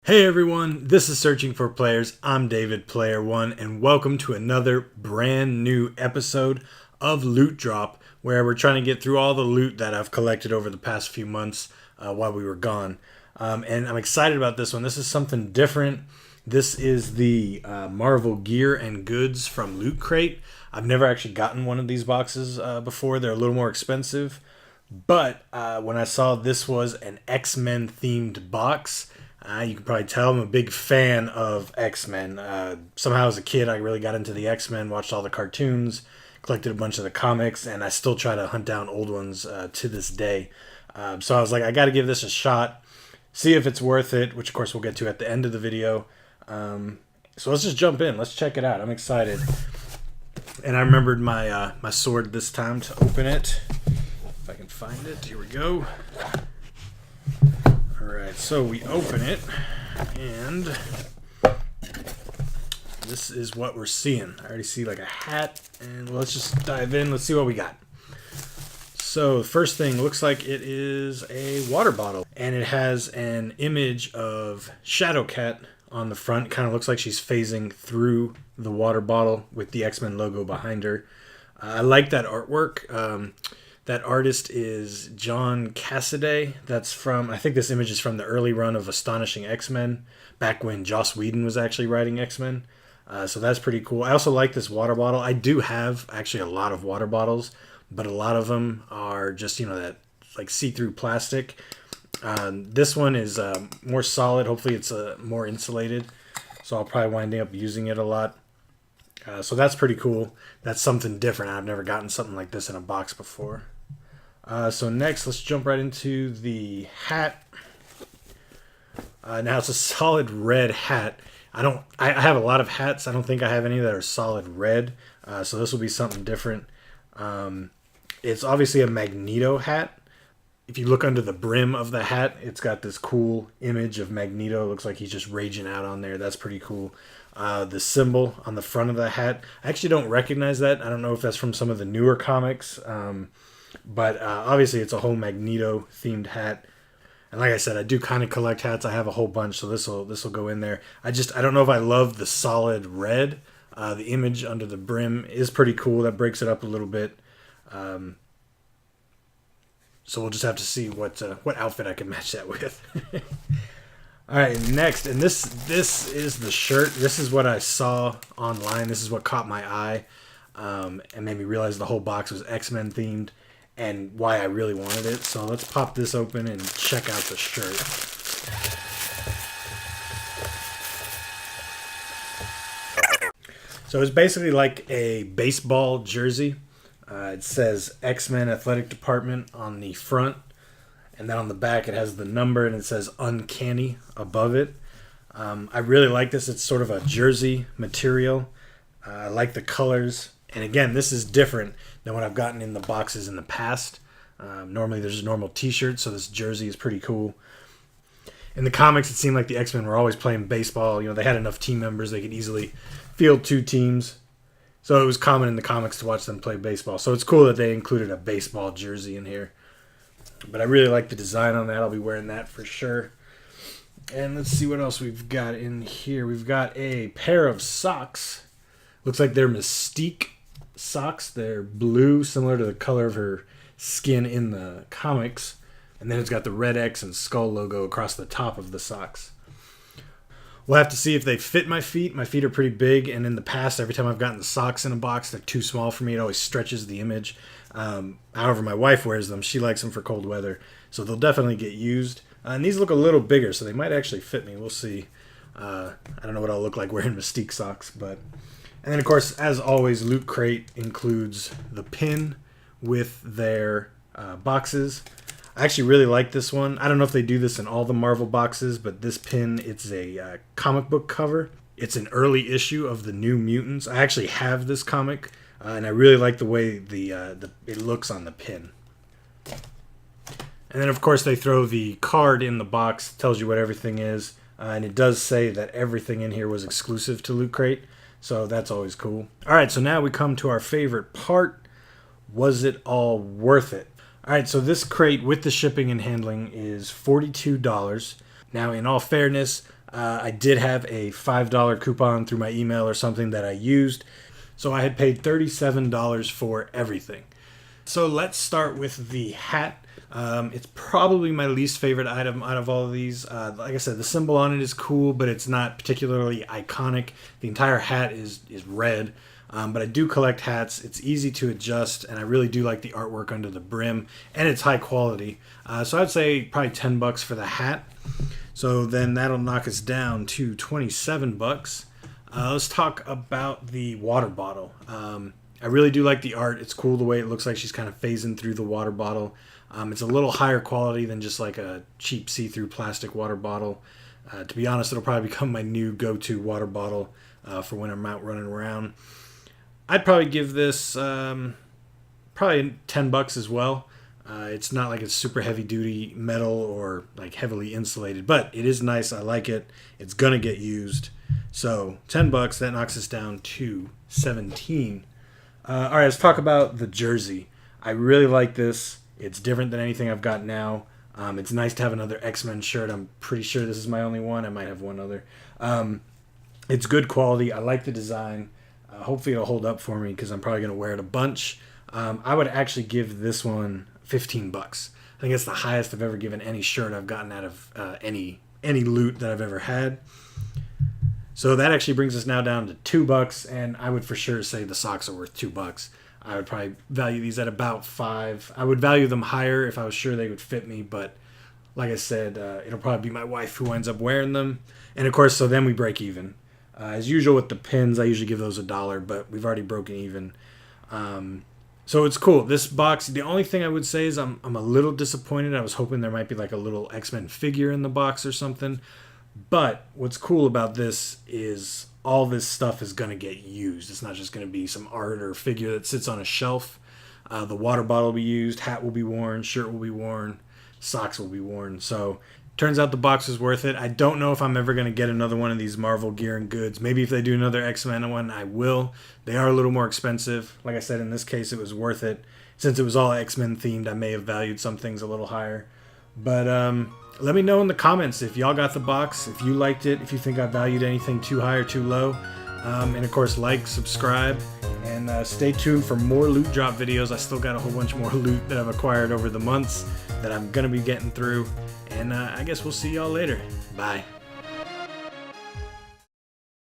Hey everyone, this is Searching for Players. I'm David Player One, and welcome to another brand new episode of Loot Drop, where we're trying to get through all the loot that I've collected over the past few months while we were gone. And I'm excited about this one. This is something different. This is the Marvel Gear and Goods from Loot Crate. I've never actually gotten one of these boxes before. They're a little more expensive. But when I saw this was an X-Men themed box, you can probably tell I'm a big fan of X-Men. Somehow as a kid I really got into the X-Men, watched all the cartoons, collected a bunch of the comics, and I still try to hunt down old ones to this day. So I was like, I got to give this a shot, see if it's worth it, which of course we'll get to at the end of the video. So let's just jump in. Let's check it out. I'm excited. And I remembered my my sword this time to open it. If I can find it. Here we go. Alright, so we open it, and this is what we're seeing. I already see like a hat, and let's just dive in. Let's see what we got. So the first thing looks like it is a water bottle, and it has an image of Shadowcat on the front. Kind of looks like she's phasing through the water bottle with the X-Men logo behind her. I like that artwork. That artist is John Cassaday. That's from, I think this image is from the early run of Astonishing X-Men, back when Joss Whedon was actually writing X-Men. So that's pretty cool. I also like this water bottle. I do have actually a lot of water bottles, but a lot of them are just, that like see-through plastic. This one is more solid. Hopefully it's more insulated. So I'll probably wind up using it a lot. So that's pretty cool. That's something different. I've never gotten something like this in a box before. So next, let's jump right into the hat. Now it's a solid red hat. I have a lot of hats. I don't think I have any that are solid red. So this will be something different. It's obviously a Magneto hat. If you look under the brim of the hat, it's got this cool image of Magneto. It looks like he's just raging out on there. That's pretty cool. The symbol on the front of the hat, I actually don't recognize that. I don't know if that's from some of the newer comics. But obviously it's a whole Magneto themed hat. And like I said, I do kind of collect hats. I have a whole bunch, so this will go in there. I don't know if I love the solid red. The image under the brim is pretty cool. That breaks it up a little bit. So we'll just have to see what outfit I can match that with. All right, next, and this is the shirt. This is what I saw online. This is what caught my eye and made me realize the whole box was X-Men themed and why I really wanted it. So let's pop this open and check out the shirt. So it's basically like a baseball jersey. It says X-Men Athletic Department on the front. And then on the back it has the number and it says Uncanny above it. I really like this. It's sort of a jersey material. I like the colors. And again, this is different than what I've gotten in the boxes in the past. Normally there's a normal t-shirt, so this jersey is pretty cool. In the comics, it seemed like the X-Men were always playing baseball. They had enough team members. They could easily field two teams. So it was common in the comics to watch them play baseball. So it's cool that they included a baseball jersey in here. But I really like the design on that. I'll be wearing that for sure. And let's see what else we've got in here. We've got a pair of socks. Looks like they're Mystique socks. They're blue, similar to the color of her skin in the comics. And then it's got the red X and skull logo across the top of the socks. We'll have to see if they fit my feet. My feet are pretty big, and in the past, every time I've gotten the socks in a box, they're too small for me. It always stretches the image. However, my wife wears them. She likes them for cold weather, so they'll definitely get used. And these look a little bigger, so they might actually fit me. We'll see. I don't know what I'll look like wearing Mystique socks, but... And then, of course, as always, Loot Crate includes the pin with their boxes. I actually really like this one. I don't know if they do this in all the Marvel boxes, but this pin, it's a comic book cover. It's an early issue of the New Mutants. I actually have this comic, and I really like the way it looks on the pin. And then, of course, they throw the card in the box, tells you what everything is, and it does say that everything in here was exclusive to Loot Crate, so that's always cool. All right, so now we come to our favorite part. Was it all worth it? All right, so this crate with the shipping and handling is $42. Now, in all fairness, I did have a $5 coupon through my email or something that I used, so I had paid $37 for everything. So let's start with the hat. It's probably my least favorite item out of all of these. Like I said, the symbol on it is cool, but it's not particularly iconic. The entire hat is red, but I do collect hats. It's easy to adjust, and I really do like the artwork under the brim, and it's high quality. So I'd say probably $10 for the hat. So then that'll knock us down to $27. Let's talk about the water bottle. I really do like the art. It's cool the way it looks like she's kind of phasing through the water bottle. It's a little higher quality than just like a cheap see-through plastic water bottle. To be honest, it'll probably become my new go-to water bottle for when I'm out running around. I'd probably give this probably $10 as well. It's not like it's super heavy-duty metal or like heavily insulated, but it is nice. I like it. It's gonna get used. So $10, that knocks us down to 17. All right, let's talk about the jersey. I really like this. It's different than anything I've got now. It's nice to have another X-Men shirt. I'm pretty sure this is my only one. I might have one other. It's good quality. I like the design. Hopefully it'll hold up for me because I'm probably going to wear it a bunch. I would actually give this one $15. I think it's the highest I've ever given any shirt I've gotten out of any loot that I've ever had. So that actually brings us now down to $2, and I would for sure say the socks are worth $2. I would probably value these at about $5. I would value them higher if I was sure they would fit me, but like I said, it'll probably be my wife who ends up wearing them. And of course, so then we break even. As usual with the pins, I usually give those $1, but we've already broken even. So it's cool. This box, the only thing I would say is I'm a little disappointed. I was hoping there might be like a little X-Men figure in the box or something. But what's cool about this is all this stuff is going to get used. It's not just going to be some art or figure that sits on a shelf. The water bottle will be used, hat will be worn, shirt will be worn, socks will be worn. So turns out the box is worth it. I don't know if I'm ever going to get another one of these Marvel gear and goods. Maybe if they do another X-Men one, I will. They are a little more expensive. Like I said, in this case, it was worth it. Since it was all X-Men themed, I may have valued some things a little higher. But let me know in the comments if y'all got the box, if you liked it, if you think I valued anything too high or too low. And of course, like, subscribe, and stay tuned for more loot drop videos. I still got a whole bunch more loot that I've acquired over the months that I'm going to be getting through. And I guess we'll see y'all later. Bye.